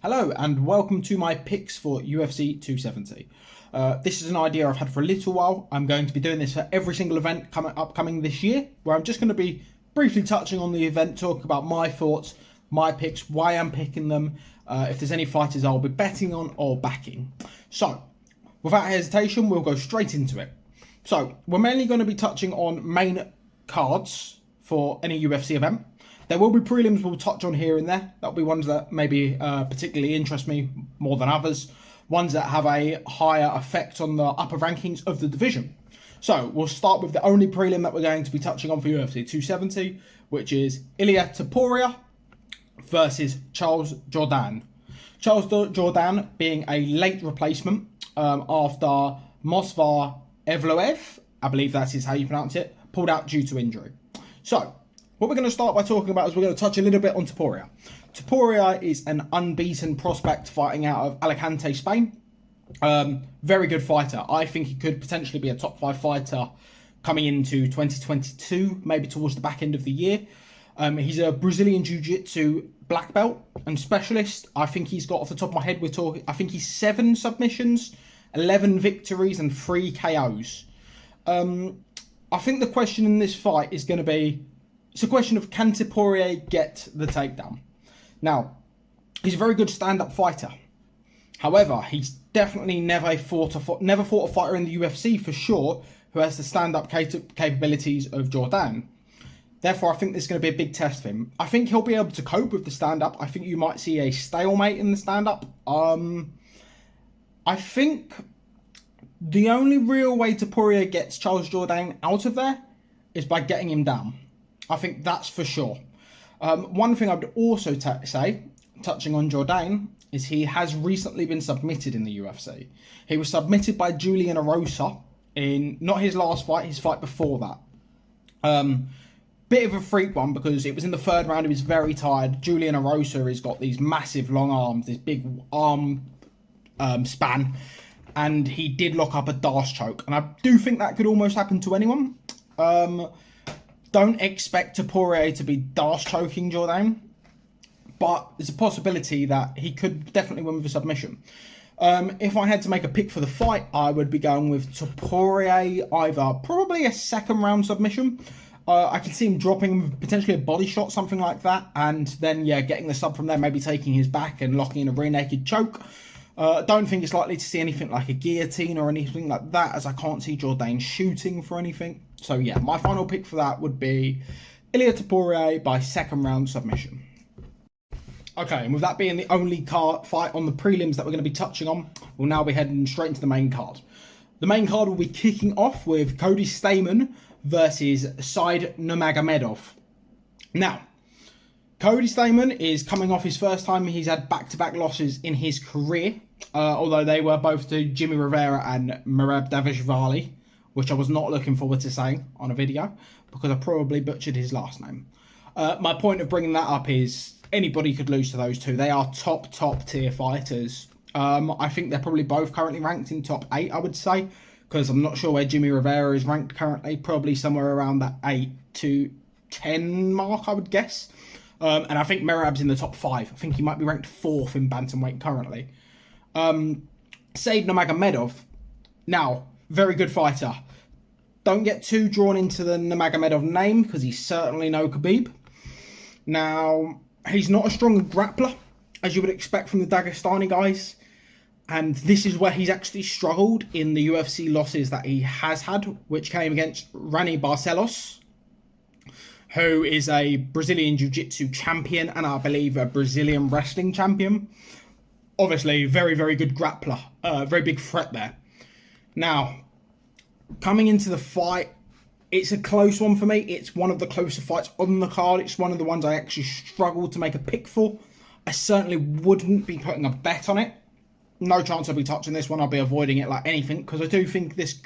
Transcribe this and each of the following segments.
Hello and welcome to my picks for UFC 270. This is an idea I've had for a little while. I'm going to be doing this for every single event upcoming this year, where I'm just going to be briefly touching on the event, talking about my thoughts, my picks, why I'm picking them, if there's any fighters I'll be betting on or backing. So, without hesitation, we'll go straight into it. So, we're mainly going to be touching on main cards for any UFC event. There will be prelims we'll touch on here and there. That'll be ones that maybe particularly interest me more than others. Ones that have a higher effect on the upper rankings of the division. So we'll start with the only prelim that we're going to be touching on for UFC 270, which is Ilia Topuria versus Charles Jourdain. Charles Jourdain being a late replacement after Movsar Evloev, I believe that is how you pronounce it, pulled out due to injury. So, what we're going to start by talking about is we're going to touch a little bit on Topuria. Topuria is an unbeaten prospect fighting out of Alicante, Spain. Very good fighter. I think he could potentially be a top 5 fighter coming into 2022, maybe towards the back end of the year. He's a Brazilian Jiu-Jitsu black belt and specialist. I think he's got, off the top of my head, I think he's 7 submissions, 11 victories and 3 KOs. I think the question in this fight is going to be, it's a question of, can Topuria get the takedown? Now, he's a very good stand-up fighter. However, he's definitely never fought a fighter in the UFC for sure who has the stand-up capabilities of Jourdain. Therefore, I think this is going to be a big test for him. I think he'll be able to cope with the stand-up. I think you might see a stalemate in the stand-up. I think the only real way Topuria gets Charles Jourdain out of there is by getting him down. I think that's for sure. One thing I would also say, touching on Jourdain, is he has recently been submitted in the UFC. He was submitted by Julian Erosa in, not his last fight, his fight before that. Bit of a freak one because it was in the 3rd round, he was very tired. Julian Erosa has got these massive long arms, this big arm span, and he did lock up a Darce choke. And I do think that could almost happen to anyone. Don't expect Topuria to be Darce choking Jourdain, but there's a possibility that he could definitely win with a submission. If I had to make a pick for the fight, I would be going with Topuria, either probably a 2nd round submission. I could see him dropping potentially a body shot, something like that, and then, yeah, getting the sub from there, maybe taking his back and locking in a rear naked choke. Don't think it's likely to see anything like a guillotine or anything like that, as I can't see Jourdain shooting for anything. So yeah, my final pick for that would be Ilia Topuria by 2nd round submission. Okay, and with that being the only fight on the prelims that we're going to be touching on, we'll now be heading straight into the main card. The main card will be kicking off with Cody Stamann versus Said Nurmagomedov. Now, Cody Stamann is coming off his first time he's had back-to-back losses in his career, although they were both to Jimmy Rivera and Merab Dvalishvili, which I was not looking forward to saying on a video because I probably butchered his last name. My point of bringing that up is anybody could lose to those two. They are top tier fighters. I think they're probably both currently ranked in top 8, I would say, because I'm not sure where Jimmy Rivera is ranked currently, probably somewhere around that 8 to 10 mark, I would guess. And I think Merab's in the top 5. I think he might be ranked 4th in bantamweight currently. Said Nurmagomedov, now, very good fighter. Don't get too drawn into the Nurmagomedov name because he's certainly no Khabib. Now, he's not a strong grappler, as you would expect from the Dagestani guys. And this is where he's actually struggled in the UFC losses that he has had, which came against Rani Barcelos, who is a Brazilian Jiu-Jitsu champion and I believe a Brazilian wrestling champion. Obviously, very, very good grappler. Very big threat there. Now, coming into the fight, it's a close one for me. It's one of the closer fights on the card. It's one of the ones I actually struggled to make a pick for. I certainly wouldn't be putting a bet on it. No chance I'll be touching this one. I'll be avoiding it like anything because I do think this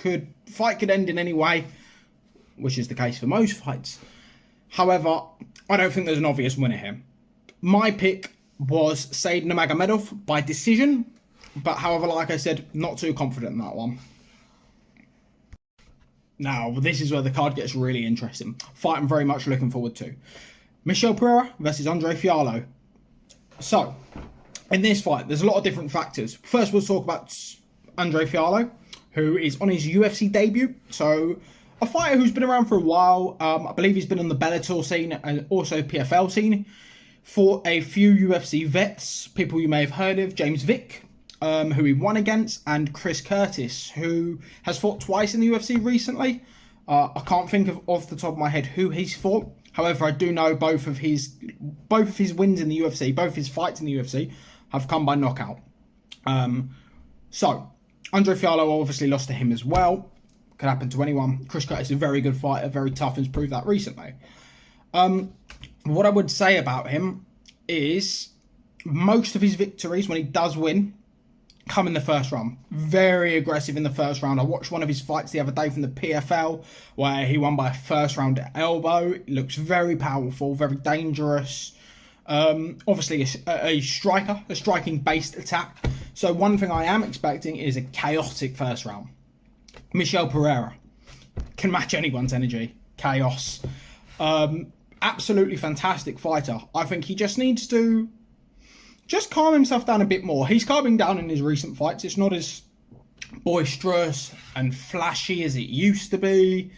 fight could end in any way, which is the case for most fights. However, I don't think there's an obvious winner here. My pick was Said Nurmagomedov by decision, but however, like I said, not too confident in that one. Now, this is where the card gets really interesting. Fight I'm very much looking forward to. Michel Pereira versus Andre Fialho. So, in this fight, there's a lot of different factors. First, we'll talk about Andre Fialho, who is on his UFC debut. So, a fighter who's been around for a while. I believe he's been on the Bellator scene and also PFL scene. For a few UFC vets, people you may have heard of, James Vick, who he won against, and Chris Curtis, who has fought twice in the UFC recently. I can't think of off the top of my head who he's fought. However, I do know both of his wins in the UFC, both his fights in the UFC, have come by knockout. So, Andre Fialho obviously lost to him as well. Could happen to anyone. Chris Curtis is a very good fighter, very tough, and has proved that recently. What I would say about him is most of his victories, when he does win, come in the first round. Very aggressive in the first round. I watched one of his fights the other day from the PFL where he won by a first round elbow. It looks very powerful, very dangerous. Obviously a striker, a striking based attack. So one thing I am expecting is a chaotic first round. Michel Pereira can match anyone's energy. Chaos. Absolutely fantastic fighter. I think he just needs to just calm himself down a bit more. He's calming down in his recent fights. It's not as boisterous and flashy as it used to be.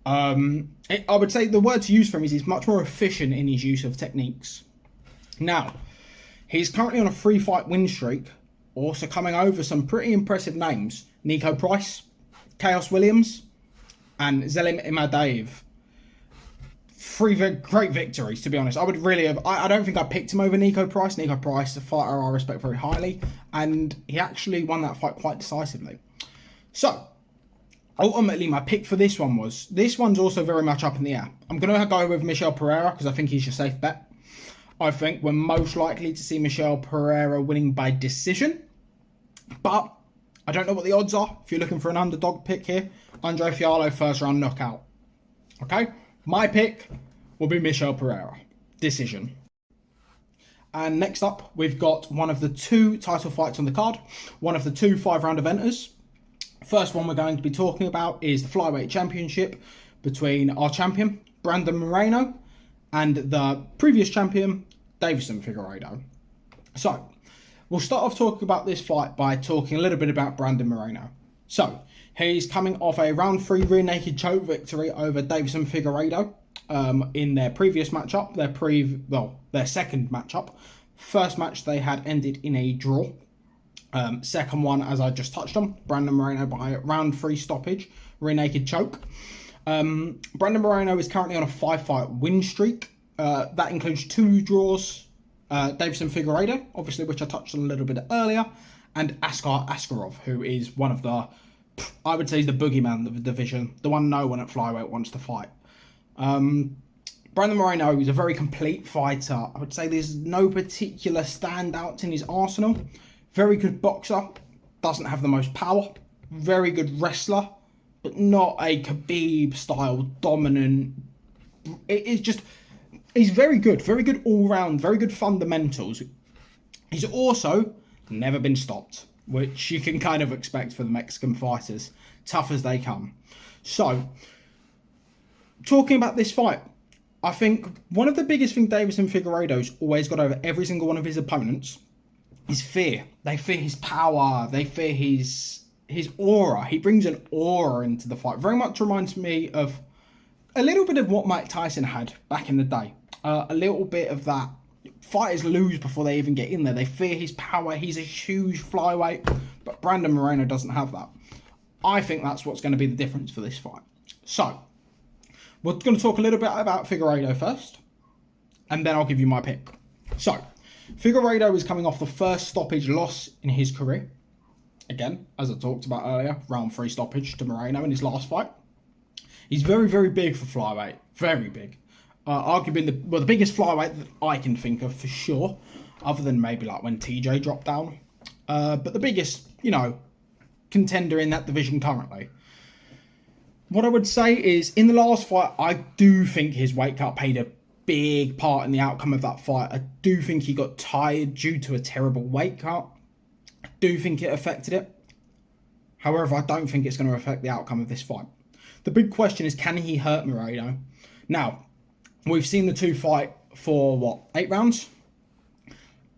I would say the word to use for him is he's much more efficient in his use of techniques. Now, he's currently on a 3-fight win streak, also coming over some pretty impressive names. Nico Price, Chaos Williams, and Zelim Imadaev. 3 great victories, to be honest. I would really have... I don't think I picked him over Nico Price. Nico Price, a fighter I respect very highly. And he actually won that fight quite decisively. So, ultimately, my pick for this one was... This one's also very much up in the air. I'm going to go with Michel Pereira, because I think he's your safe bet. I think we're most likely to see Michel Pereira winning by decision. But, I don't know what the odds are. If you're looking for an underdog pick here, Andre Fialho, first round knockout. Okay? My pick will be Michel Pereira. Decision. And next up, we've got one of the 2 title fights on the card. One of the 2 5-round eventers. First one we're going to be talking about is the Flyweight Championship between our champion, Brandon Moreno, and the previous champion, Deiveson Figueiredo. So, we'll start off talking about this fight by talking a little bit about Brandon Moreno. So, he's coming off a round 3 rear naked choke victory over Deiveson Figueiredo in their previous matchup, their second matchup. First match they had ended in a draw. Second one, as I just touched on, Brandon Moreno by round 3 stoppage, rear naked choke. Brandon Moreno is currently on a 5-fight win streak. That includes 2 draws. Deiveson Figueiredo, obviously, which I touched on a little bit earlier, and Askar Askarov, who is one of the... I would say he's the boogeyman of the division, the one no one at flyweight wants to fight. Brandon Moreno is a very complete fighter. I would say there's no particular standouts in his arsenal. Very good boxer, doesn't have the most power. Very good wrestler, but not a Khabib-style dominant. He's very good all-round, very good fundamentals. He's also never been stopped, which you can kind of expect for the Mexican fighters, tough as they come. So, talking about this fight, I think one of the biggest things Deiveson Figueiredo's always got over every single one of his opponents is fear. They fear his power, they fear his aura. He brings an aura into the fight. Very much reminds me of a little bit of what Mike Tyson had back in the day. A little bit of that. Fighters lose before they even get in there. They fear his power. He's a huge flyweight, but Brandon Moreno doesn't have that. I think that's what's going to be the difference for this fight. So, we're going to talk a little bit about Figueiredo first, and then I'll give you my pick. So, Figueiredo is coming off the first stoppage loss in his career. Again, as I talked about earlier, round 3 stoppage to Moreno in his last fight. He's very, very big for flyweight. Very big. Arguably the biggest flyweight that I can think of for sure, other than maybe like when TJ dropped down. But the biggest, contender in that division currently. What I would say is, in the last fight, I do think his weight cut played a big part in the outcome of that fight. I do think he got tired due to a terrible weight cut. I do think it affected it. However, I don't think it's going to affect the outcome of this fight. The big question is, can he hurt Moreno? Now, we've seen the 2 fight for, 8 rounds?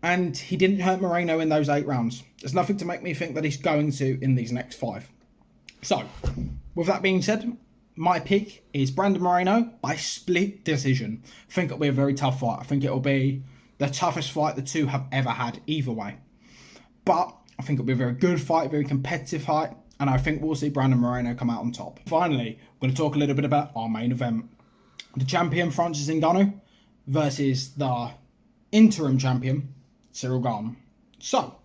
And he didn't hurt Moreno in those 8 rounds. There's nothing to make me think that he's going to in these next 5. So, with that being said, my pick is Brandon Moreno by split decision. I think it'll be a very tough fight. I think it'll be the toughest fight the two have ever had, either way. But I think it'll be a very good fight, very competitive fight, and I think we'll see Brandon Moreno come out on top. Finally, I'm going to talk a little bit about our main event. The champion, Francis Ngannou, versus the interim champion, Cyril Gane. So,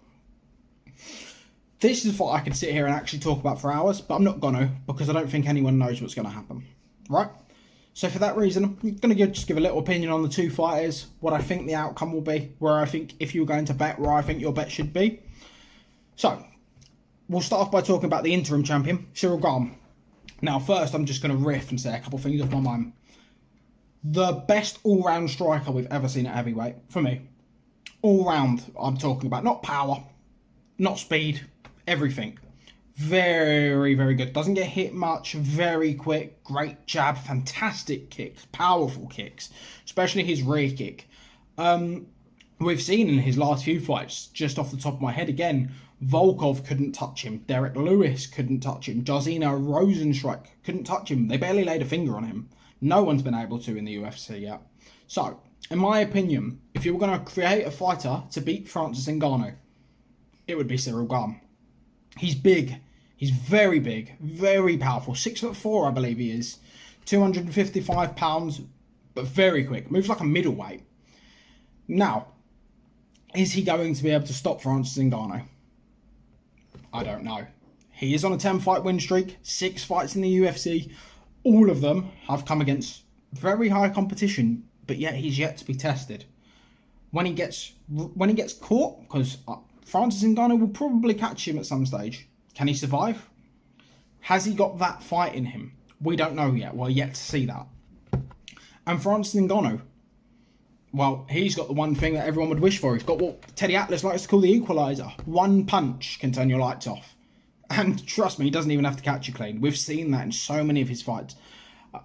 this is a fight I can sit here and actually talk about for hours, but I'm not gonna, because I don't think anyone knows what's going to happen, right? So for that reason, I'm going to just give a little opinion on the two fighters, what I think the outcome will be, where I think, if you're going to bet, where I think your bet should be. So, we'll start off by talking about the interim champion, Cyril Gane. Now, first, I'm just going to riff and say a couple things off my mind. The best all-round striker we've ever seen at heavyweight, for me. All-round, I'm talking about. Not power, not speed, everything. Very, very good. Doesn't get hit much, very quick, great jab, fantastic kicks, powerful kicks, especially his rear kick. We've seen in his last few fights, just off the top of my head again, Volkov couldn't touch him, Derek Lewis couldn't touch him, Jairzinho Rozenstruik couldn't touch him. They barely laid a finger on him. No one's been able to in the UFC yet. So, in my opinion, if you were going to create a fighter to beat Francis Ngannou, it would be Cyril Gane. He's big. He's very big, very powerful. 6'4", I believe he is. 255 pounds, but very quick. Moves like a middleweight. Now, is he going to be able to stop Francis Ngannou? I don't know. He is on a 10-fight win streak, 6 fights in the UFC. All of them have come against very high competition, but yet he's yet to be tested. When he gets caught, because Francis Ngannou will probably catch him at some stage. Can he survive? Has he got that fight in him? We don't know yet. We're yet to see that. And Francis Ngannou, well, he's got the one thing that everyone would wish for. He's got what Teddy Atlas likes to call the equaliser. One punch can turn your lights off. And trust me, he doesn't even have to catch you clean. We've seen that in so many of his fights.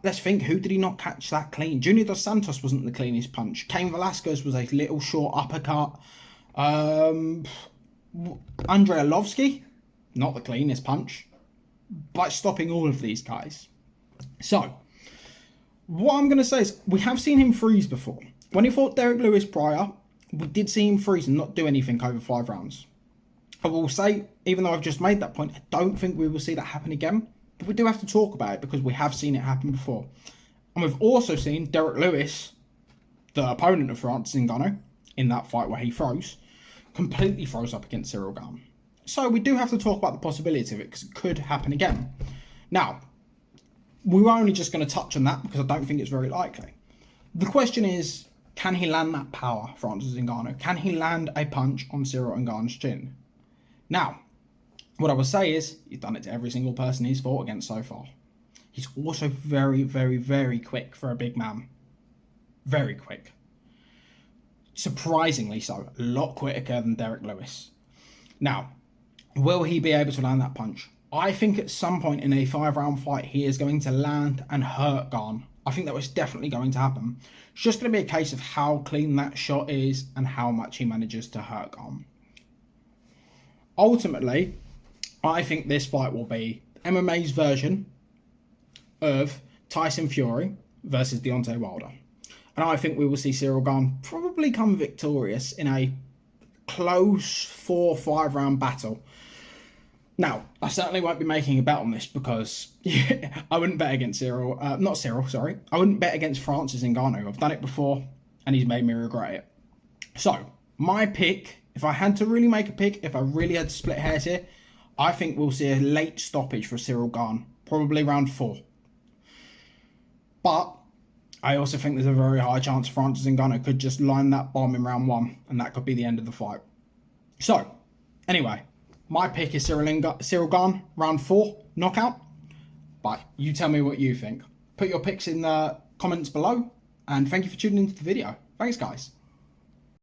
Let's think, who did he not catch that clean? Junior Dos Santos wasn't the cleanest punch. Cain Velasquez was a little short uppercut. Andrei Arlovski, not the cleanest punch. By stopping all of these guys. So, what I'm going to say is, we have seen him freeze before. When he fought Derek Lewis prior, we did see him freeze and not do anything over 5 rounds. I will say, even though I've just made that point, I don't think we will see that happen again. But we do have to talk about it because we have seen it happen before. And we've also seen Derek Lewis, the opponent of Francis Ngannou, in that fight where he froze, completely froze up against Cyril Gane. So we do have to talk about the possibility of it because it could happen again. Now, we were only just going to touch on that because I don't think it's very likely. The question is, can he land that power, Francis Ngannou? Can he land a punch on Cyril Ngannou's chin? Now, what I would say is, he's done it to every single person he's fought against so far. He's also very, very, very quick for a big man. Very quick. Surprisingly so. A lot quicker than Derek Lewis. Now, will he be able to land that punch? I think at some point in a 5-round fight, he is going to land and hurt Gane. I think that was definitely going to happen. It's just going to be a case of how clean that shot is and how much he manages to hurt Gane. Ultimately, I think this fight will be MMA's version of Tyson Fury versus Deontay Wilder. And I think we will see Cyril Gane probably come victorious in a close 4-5 round battle. Now, I certainly won't be making a bet on this because I wouldn't bet against I wouldn't bet against Francis Ngannou. I've done it before and he's made me regret it. So, my pick, if I had to really make a pick, if I really had to split hairs here, I think we'll see a late stoppage for Cyril Gane, probably round 4. But I also think there's a very high chance Francis Ngannou could just line that bomb in round 1 and that could be the end of the fight. So, anyway, my pick is Cyril Gane, round 4, knockout. But you tell me what you think. Put your picks in the comments below and thank you for tuning into the video. Thanks, guys.